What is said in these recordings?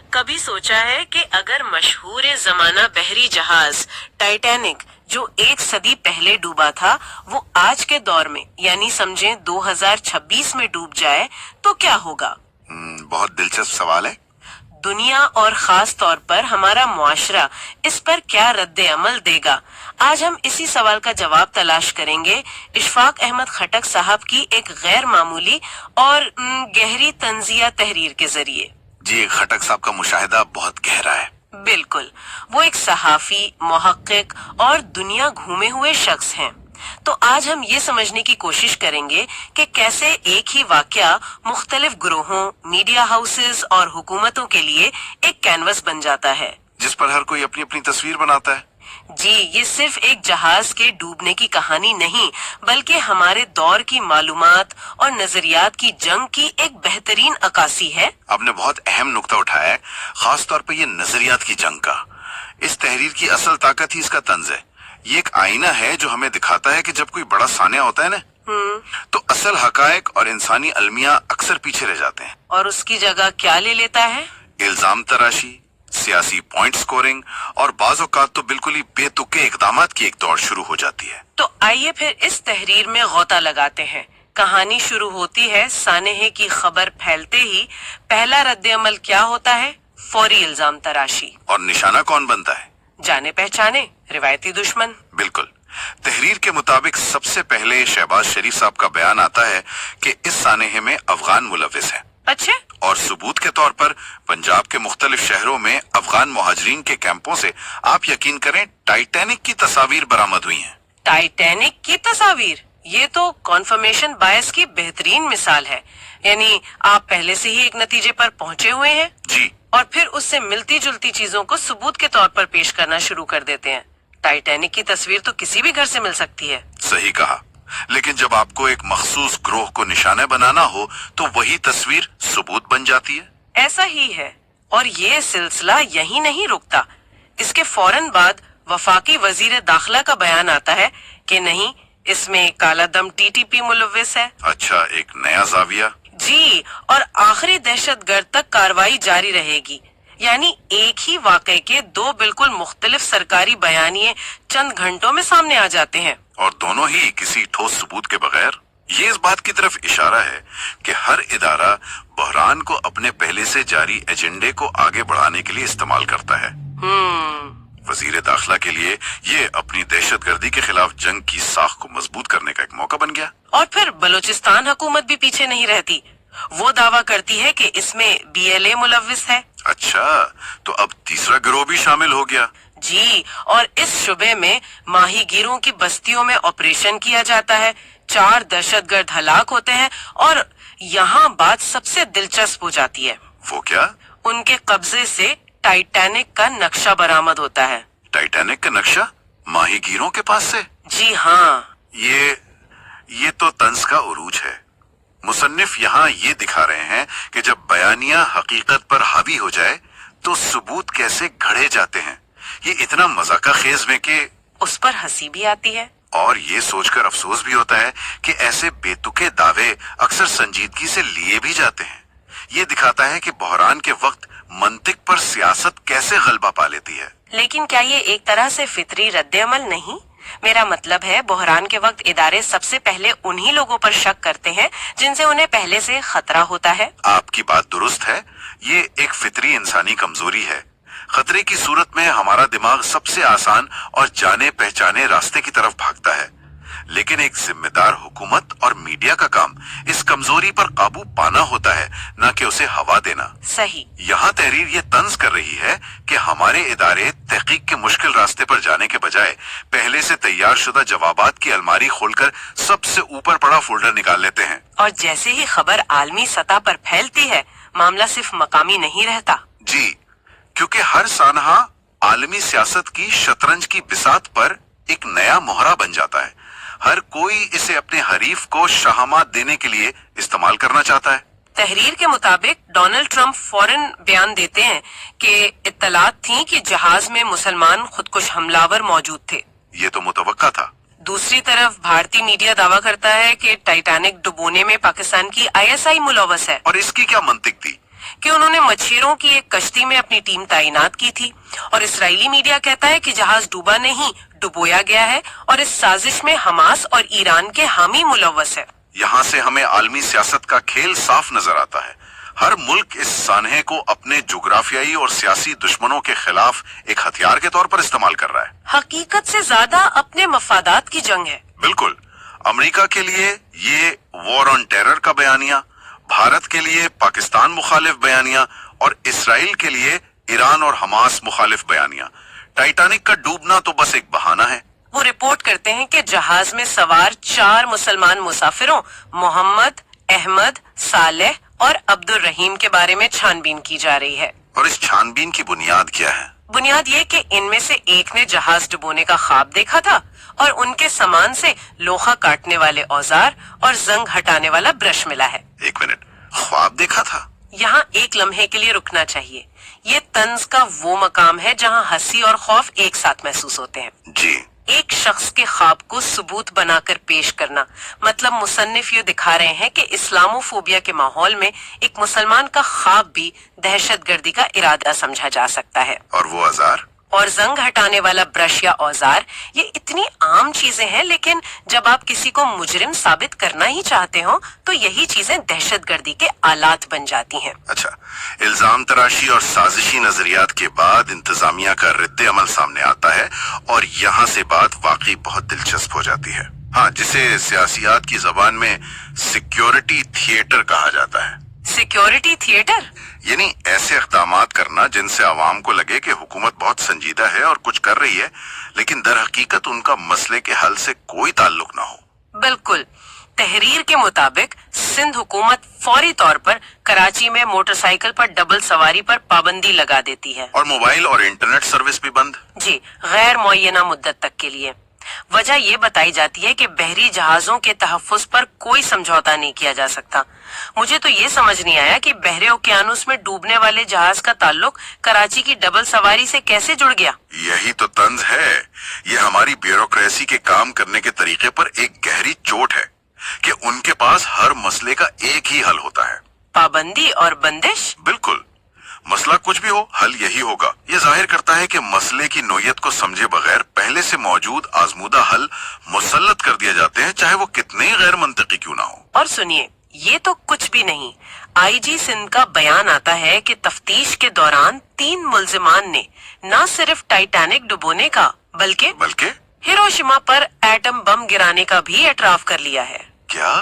کبھی سوچا ہے کہ اگر مشہور زمانہ بحری جہاز ٹائٹینک جو 1 صدی پہلے ڈوبا تھا وہ آج کے دور میں یعنی سمجھیں 2026 میں ڈوب جائے تو کیا ہوگا؟ بہت دلچسپ سوال ہے۔ دنیا اور خاص طور پر ہمارا معاشرہ اس پر کیا رد عمل دے گا؟ آج ہم اسی سوال کا جواب تلاش کریں گے اشفاق احمد خٹک صاحب کی ایک غیر معمولی اور گہری طنزیہ تحریر کے ذریعے۔ جی، خٹک صاحب کا مشاہدہ بہت گہرا ہے۔ بالکل، وہ ایک صحافی، محقق اور دنیا گھومے ہوئے شخص ہیں۔ تو آج ہم یہ سمجھنے کی کوشش کریں گے کہ کیسے ایک ہی واقعہ مختلف گروہوں، میڈیا ہاؤسز اور حکومتوں کے لیے ایک کینوس بن جاتا ہے جس پر ہر کوئی اپنی اپنی تصویر بناتا ہے۔ جی، یہ صرف ایک جہاز کے ڈوبنے کی کہانی نہیں بلکہ ہمارے دور کی معلومات اور نظریات کی جنگ کی ایک بہترین عکاسی ہے۔ آپ نے بہت اہم نقطہ اٹھایا ہے، خاص طور پہ یہ نظریات کی جنگ کا۔ اس تحریر کی اصل طاقت ہی اس کا طنز ہے۔ یہ ایک آئینہ ہے جو ہمیں دکھاتا ہے کہ جب کوئی بڑا سانحہ ہوتا ہے نا تو اصل حقائق اور انسانی المیہ اکثر پیچھے رہ جاتے ہیں، اور اس کی جگہ کیا لے لیتا ہے؟ الزام تراشی، سیاسی پوائنٹ سکورنگ اور بعض اوقات تو بالکل ہی بے تکے اقدامات کی ایک دوڑ شروع ہو جاتی ہے۔ تو آئیے پھر اس تحریر میں غوطہ لگاتے ہیں۔ کہانی شروع ہوتی ہے سانحے کی خبر پھیلتے ہی پہلا رد عمل کیا ہوتا ہے؟ فوری الزام تراشی۔ اور نشانہ کون بنتا ہے؟ جانے پہچانے روایتی دشمن۔ بالکل، تحریر کے مطابق سب سے پہلے شہباز شریف صاحب کا بیان آتا ہے کہ اس سانحے میں افغان ملوث ہیں، اچھا، اور ثبوت کے طور پر پنجاب کے مختلف شہروں میں افغان مہاجرین کے کیمپوں سے آپ یقین کریں ٹائٹینک کی تصاویر برآمد ہوئی ہیں۔ ٹائٹینک کی تصاویر؟ یہ تو کنفرمیشن بائس کی بہترین مثال ہے، یعنی آپ پہلے سے ہی ایک نتیجے پر پہنچے ہوئے ہیں جی، اور پھر اس سے ملتی جلتی چیزوں کو ثبوت کے طور پر پیش کرنا شروع کر دیتے ہیں۔ ٹائٹینک کی تصویر تو کسی بھی گھر سے مل سکتی ہے۔ صحیح کہا، لیکن جب آپ کو ایک مخصوص گروہ کو نشانہ بنانا ہو تو وہی تصویر ثبوت بن جاتی ہے۔ ایسا ہی ہے، اور یہ سلسلہ یہی نہیں رکتا۔ اس کے فوراً بعد وفاقی وزیر داخلہ کا بیان آتا ہے کہ نہیں، اس میں کالا دم ٹی ٹی پی ملوث ہے۔ اچھا، ایک نیا زاویہ۔ جی، اور آخری دہشت گرد تک کارروائی جاری رہے گی۔ یعنی ایک ہی واقعے کے دو بالکل مختلف سرکاری بیانیے چند گھنٹوں میں سامنے آ جاتے ہیں، اور دونوں ہی کسی ٹھوس ثبوت کے بغیر۔ یہ اس بات کی طرف اشارہ ہے کہ ہر ادارہ بحران کو اپنے پہلے سے جاری ایجنڈے کو آگے بڑھانے کے لیے استعمال کرتا ہے۔ وزیر داخلہ کے لیے یہ اپنی دہشت گردی کے خلاف جنگ کی ساخ کو مضبوط کرنے کا ایک موقع بن گیا۔ اور پھر بلوچستان حکومت بھی پیچھے نہیں رہتی۔ وہ دعویٰ کرتی ہے کہ اس میں BLA ملوث ہے۔ اچھا، تو اب تیسرا گروہ بھی شامل ہو گیا۔ جی، اور اس شبے میں ماہی گیروں کی بستیوں میں آپریشن کیا جاتا ہے، 4 دہشت گرد ہلاک ہوتے ہیں، اور یہاں بات سب سے دلچسپ ہو جاتی ہے۔ وہ کیا؟ ان کے قبضے سے ٹائٹینک کا نقشہ برآمد ہوتا ہے۔ ٹائٹینک کا نقشہ ماہی گیروں کے پاس سے؟ جی ہاں۔ یہ تو طنز کا عروج ہے۔ مصنف یہاں یہ دکھا رہے ہیں کہ جب بیانیہ حقیقت پر حاوی ہو جائے تو ثبوت کیسے گھڑے جاتے ہیں۔ یہ اتنا مذاقہ خیز میں کہ اس پر ہنسی بھی آتی ہے، اور یہ سوچ کر افسوس بھی ہوتا ہے کہ ایسے بے تکے دعوے اکثر سنجیدگی سے لیے بھی جاتے ہیں۔ یہ دکھاتا ہے کہ بحران کے وقت منطق پر سیاست کیسے غلبہ پا لیتی ہے۔ لیکن کیا یہ ایک طرح سے فطری رد عمل نہیں؟ میرا مطلب ہے بحران کے وقت ادارے سب سے پہلے انہی لوگوں پر شک کرتے ہیں جن سے انہیں پہلے سے خطرہ ہوتا ہے۔ آپ کی بات درست ہے، یہ ایک فطری انسانی کمزوری ہے۔ خطرے کی صورت میں ہمارا دماغ سب سے آسان اور جانے پہچانے راستے کی طرف بھاگتا ہے، لیکن ایک ذمہ دار حکومت اور میڈیا کا کام اس کمزوری پر قابو پانا ہوتا ہے، نہ کہ اسے ہوا دینا۔ صحیح۔ یہاں تحریر یہ طنز کر رہی ہے کہ ہمارے ادارے تحقیق کے مشکل راستے پر جانے کے بجائے پہلے سے تیار شدہ جوابات کی الماری کھول کر سب سے اوپر پڑا فولڈر نکال لیتے ہیں۔ اور جیسے ہی خبر عالمی سطح پر پھیلتی ہے، معاملہ صرف مقامی نہیں رہتا۔ جی، کیونکہ ہر سانحہ عالمی سیاست کی شطرنج کی بساط پر ایک نیا مہرہ بن جاتا ہے۔ ہر کوئی اسے اپنے حریف کو شہامات دینے کے لیے استعمال کرنا چاہتا ہے۔ تحریر کے مطابق ڈونلڈ ٹرمپ فوراً بیان دیتے ہیں کہ اطلاعات تھیں کہ جہاز میں مسلمان خودکش حملہ موجود تھے۔ یہ تو متوقع تھا۔ دوسری طرف بھارتی میڈیا دعویٰ کرتا ہے کہ ٹائٹینک ڈبونے میں پاکستان کی ISI ملوث ہے۔ اور اس کی کیا منطق تھی؟ کہ انہوں نے مچھیروں کی ایک کشتی میں اپنی ٹیم تعینات کی تھی، اور اسرائیلی میڈیا کہتا ہے کہ جہاز ڈوبا نہیں، ڈبویا گیا ہے، اور اس سازش میں حماس اور ایران کے حامی ملوث ہے۔ یہاں سے ہمیں عالمی سیاست کا کھیل صاف نظر آتا ہے۔ ہر ملک اس سانحے کو اپنے جغرافیائی اور سیاسی دشمنوں کے خلاف ایک ہتھیار کے طور پر استعمال کر رہا ہے۔ حقیقت سے زیادہ اپنے مفادات کی جنگ ہے۔ بالکل، امریکہ کے لیے یہ وار آن ٹیرر کا بیانیہ، بھارت کے لیے پاکستان مخالف بیانیہ، اور اسرائیل کے لیے ایران اور حماس مخالف بیانیہ۔ ٹائٹینک کا ڈوبنا تو بس ایک بہانہ ہے۔ وہ رپورٹ کرتے ہیں کہ جہاز میں سوار 4 مسلمان مسافروں محمد، احمد، صالح اور عبد الرحیم کے بارے میں چھان بین کی جا رہی ہے۔ اور اس چھان بین کی بنیاد کیا ہے؟ بنیاد یہ کہ ان میں سے ایک نے جہاز ڈبونے کا خواب دیکھا تھا، اور ان کے سامان سے لوہا کاٹنے والے اوزار اور زنگ ہٹانے والا برش ملا ہے۔ ایک منٹ، خواب دیکھا تھا؟ یہاں ایک لمحے کے لیے رکنا چاہیے۔ یہ طنز کا وہ مقام ہے جہاں ہنسی اور خوف ایک ساتھ محسوس ہوتے ہیں۔ جی، ایک شخص کے خواب کو ثبوت بنا کر پیش کرنا، مطلب مصنف یہ دکھا رہے ہیں کہ اسلامو فوبیا کے ماحول میں ایک مسلمان کا خواب بھی دہشت گردی کا ارادہ سمجھا جا سکتا ہے۔ اور وہ آزار؟ اور زنگ ہٹانے والا برش یا اوزار، یہ اتنی عام چیزیں ہیں، لیکن جب آپ کسی کو مجرم ثابت کرنا ہی چاہتے ہو تو یہی چیزیں دہشت گردی کے آلات بن جاتی ہیں۔ اچھا، الزام تراشی اور سازشی نظریات کے بعد انتظامیہ کا رد عمل سامنے آتا ہے، اور یہاں سے بات واقعی بہت دلچسپ ہو جاتی ہے۔ ہاں، جسے سیاسیات کی زبان میں سیکیورٹی تھیٹر کہا جاتا ہے۔ Security theatre? یعنی ایسے اقدامات کرنا جن سے عوام کو لگے کہ حکومت بہت سنجیدہ ہے اور کچھ کر رہی ہے، لیکن در حقیقت ان کا مسئلے کے حل سے کوئی تعلق نہ ہو۔ بالکل۔ تحریر کے مطابق سندھ حکومت فوری طور پر کراچی میں موٹر سائیکل پر ڈبل سواری پر پابندی لگا دیتی ہے، اور موبائل اور انٹرنیٹ سروس بھی بند؟ جی، غیر معینہ مدت تک کے لیے۔ وجہ یہ بتائی جاتی ہے کہ بحری جہازوں کے تحفظ پر کوئی سمجھوتا نہیں کیا جا سکتا۔ مجھے تو یہ سمجھ نہیں آیا کہ بحر اوقیانوس میں ڈوبنے والے جہاز کا تعلق کراچی کی ڈبل سواری سے کیسے جڑ گیا۔ یہی تو طنز ہے۔ یہ ہماری بیوروکریسی کے کام کرنے کے طریقے پر ایک گہری چوٹ ہے کہ ان کے پاس ہر مسئلے کا ایک ہی حل ہوتا ہے، پابندی اور بندش۔ بالکل، مسئلہ کچھ بھی ہو، حل یہی ہوگا۔ یہ ظاہر کرتا ہے کہ مسئلے کی نوعیت کو سمجھے بغیر پہلے سے موجود آزمودہ حل مسلط کر دیے جاتے ہیں، چاہے وہ کتنے غیر منطقی کیوں نہ ہو۔ اور سنیے، یہ تو کچھ بھی نہیں، آئی جی سندھ کا بیان آتا ہے کہ تفتیش کے دوران 3 ملزمان نے نہ صرف ٹائٹینک ڈبونے کا بلکہ ہیروشیما پر ایٹم بم گرانے کا بھی اعتراف کر لیا ہے۔ کیا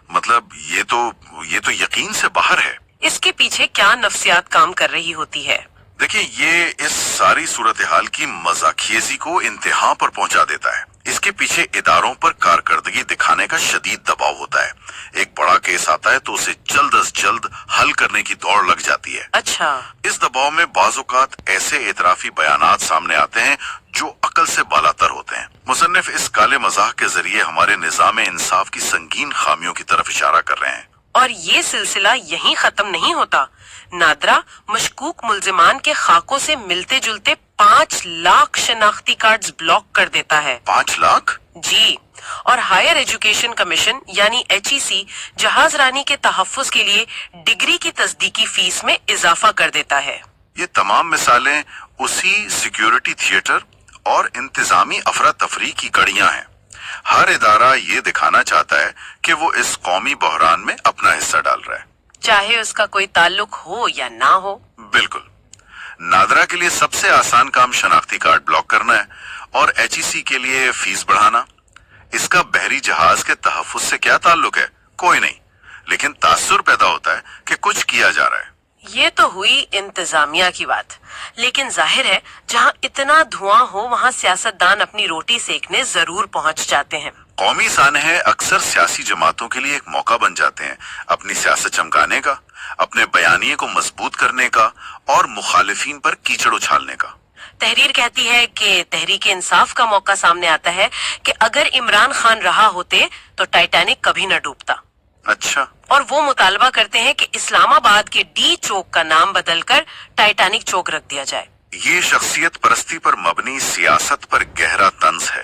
مطلب؟ یہ تو یقین سے باہر ہے۔ اس کے پیچھے کیا نفسیات کام کر رہی ہوتی ہے؟ دیکھیں، یہ اس ساری صورتحال کی مزاخیزی کو انتہا پر پہنچا دیتا ہے۔ اس کے پیچھے اداروں پر کارکردگی دکھانے کا شدید دباؤ ہوتا ہے۔ ایک بڑا کیس آتا ہے تو اسے جلد از جلد حل کرنے کی دوڑ لگ جاتی ہے۔ اچھا۔ اس دباؤ میں بعض اوقات ایسے اعترافی بیانات سامنے آتے ہیں جو عقل سے بالاتر ہوتے ہیں۔ مصنف اس کالے مزاح کے ذریعے ہمارے نظام انصاف کی سنگین خامیوں کی طرف اشارہ کر رہے ہیں۔ اور یہ سلسلہ یہیں ختم نہیں ہوتا۔ نادرا مشکوک ملزمان کے خاکوں سے ملتے جلتے 5 لاکھ شناختی کارڈز بلاک کر دیتا ہے۔ 5 لاکھ؟ جی، اور ہائر ایجوکیشن کمیشن یعنی HEC جہاز رانی کے تحفظ کے لیے ڈگری کی تصدیقی فیس میں اضافہ کر دیتا ہے۔ یہ تمام مثالیں اسی سیکیورٹی تھیٹر اور انتظامی افراتفری کی کڑیاں ہیں۔ ہر ادارہ یہ دکھانا چاہتا ہے کہ وہ اس قومی بحران میں اپنا حصہ ڈال رہا ہے، چاہے اس کا کوئی تعلق ہو یا نہ ہو۔ بالکل۔ نادرا کے لیے سب سے آسان کام شناختی کارڈ بلاک کرنا ہے، اور HEC کے لیے فیس بڑھانا۔ اس کا بحری جہاز کے تحفظ سے کیا تعلق ہے؟ کوئی نہیں، لیکن تاثر پیدا ہوتا ہے کہ کچھ کیا جا رہا ہے۔ یہ تو ہوئی انتظامیہ کی بات، لیکن ظاہر ہے جہاں اتنا دھواں ہو وہاں سیاستدان اپنی روٹی سیکنے ضرور پہنچ جاتے ہیں۔ قومی سانحے اکثر سیاسی جماعتوں کے لیے ایک موقع بن جاتے ہیں اپنی سیاست چمکانے کا، اپنے بیانیے کو مضبوط کرنے کا، اور مخالفین پر کیچڑ اچھالنے کا۔ تحریر کہتی ہے کہ تحریک انصاف کا موقع سامنے آتا ہے کہ اگر عمران خان رہا ہوتے تو ٹائٹینک کبھی نہ ڈوبتا۔ اچھا۔ اور وہ مطالبہ کرتے ہیں کہ اسلام آباد کے ڈی چوک کا نام بدل کر ٹائٹینک چوک رکھ دیا جائے۔ یہ شخصیت پرستی پر مبنی سیاست پر گہرا طنز ہے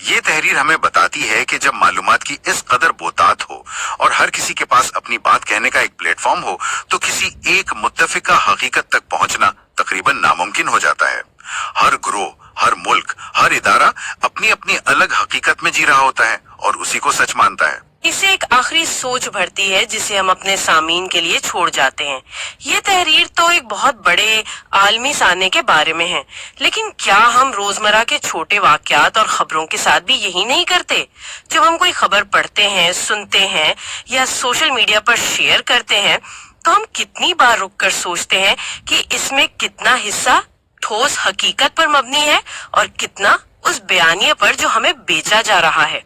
یہ تحریر ہمیں بتاتی ہے کہ جب معلومات کی اس قدر بہتات ہو اور ہر کسی کے پاس اپنی بات کہنے کا ایک پلیٹ فارم ہو تو کسی ایک متفقہ حقیقت تک پہنچنا تقریباً ناممکن ہو جاتا ہے۔ ہر گروہ، ہر ملک، ہر ادارہ اپنی اپنی الگ حقیقت میں جی رہا ہوتا ہے اور اسی کو سچ مانتا ہے۔ اسے ایک آخری سوچ بھرتی ہے جسے ہم اپنے سامعین کے لیے چھوڑ جاتے ہیں۔ یہ تحریر تو ایک بہت بڑے عالمی سانحے کے بارے میں ہے، لیکن کیا ہم روزمرہ کے چھوٹے واقعات اور خبروں کے ساتھ بھی یہی نہیں کرتے؟ جب ہم کوئی خبر پڑھتے ہیں، سنتے ہیں یا سوشل میڈیا پر شیئر کرتے ہیں تو ہم کتنی بار رک کر سوچتے ہیں کہ اس میں کتنا حصہ ٹھوس حقیقت پر مبنی ہے اور کتنا اس بیانیے پر جو ہمیں بیچا جا رہا ہے۔